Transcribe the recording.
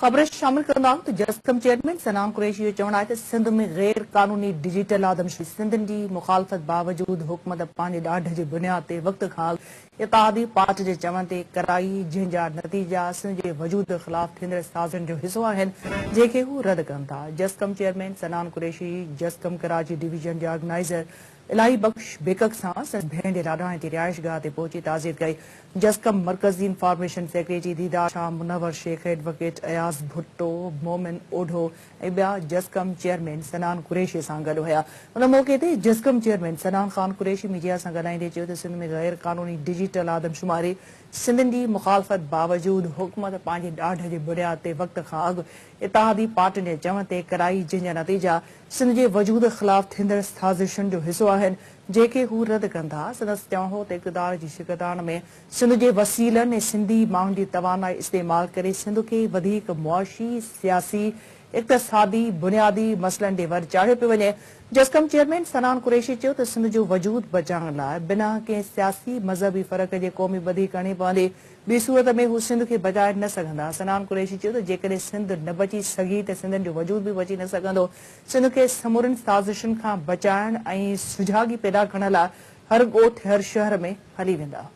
खबर शामिल कंदा त जस्कम चेयरमैन सनाम कुरैशी जो चवण आहे त सिंध में गैर कानूनी डिजिटल आदमशुमारी सिंधनि जी मुखालफ़त बावजूद हुकूमत पंहिंजे ॾाढ जी बुनियाद ते वक़्त खां इत्तेहादी पार्टी जे चवण ते कराई जंहिंजा नतीजा सिंध जे वजूद ख़िलाफ़ थींदड़ साज़िशुनि जो हिसो आहिनि जंहिंखे हू रद्द कनि था। जस्कम चेयरमैन सनाम कुरैशी जस्कम कराची डिवीजन जे ऑर्गेनाइज़र इलाही बख्श बेकक सां संदसि भेण जे लाॾाणे ते रिहाइशगाह ते पहुची ताज़ियत कई। जस्कम मर्कज़ी इंफॉर्मेशन सेक्रेटरी दीदार शाह मुनवर शेख एडवोकेट अयाज़ भुट्टो मोमिन ओढो ऐं ॿिया जस्कम चेयरमैन सनान कुरैशी सां गॾु हुया। उन मौक़े ते जस्कम चेयरमैन सनान ख़ान कुरैशी मीडिया सां ॻाल्हाईंदे चयो त सिंध में गैर कानूनी डिजिटल आदमशुमारी सिंधनि जी मुखालफ़त बावजूद हुकूमत पंहिंजे ॾाढ जी बुनियाद ते वक़्त खां अॻु इत्तेहादी पार्टियुनि जे चवण ते कराई जंहिंजा नतीजा सिंध जे वजूद ख़िलाफ़ थींदड़ साज़िशुनि जो हिसो आहिनि जंहिंखे हू रद्द कनि था। संदसि चवण हो त इक़्तिदार जी शिकतान में सिंध जे वसीलनि ऐं सिंधी माण्हुनि जी तवानाई इस्तेमाल करे सिंध खे वधीक मुआशी सियासी इक़्तिसादी बुनियादी मसइलनि ॾे वर चाढ़ियो पियो वञे। जस्कम चेयरमैन सनान कुरैशी चयो त सिंध जो वजूद बचाइण लाइ बिना कंहिं सियासी मज़हबी फ़र्क़ जे क़ौमी ॿधी करणी पवंदी, ॿी सूरत में हू सिंध खे बचाए न सघंदा। सनान कुरैशी चयो त जेकॾहिं सिंध न बची सघी त सिंधनि जो वजूद बि बची न सघंदो। सिंध खे समूरनि साज़िशुनि खां बचाइण ऐं सुजाॻी पैदा करण लाइ हर ॻोठ हर शहर में हली वेंदा।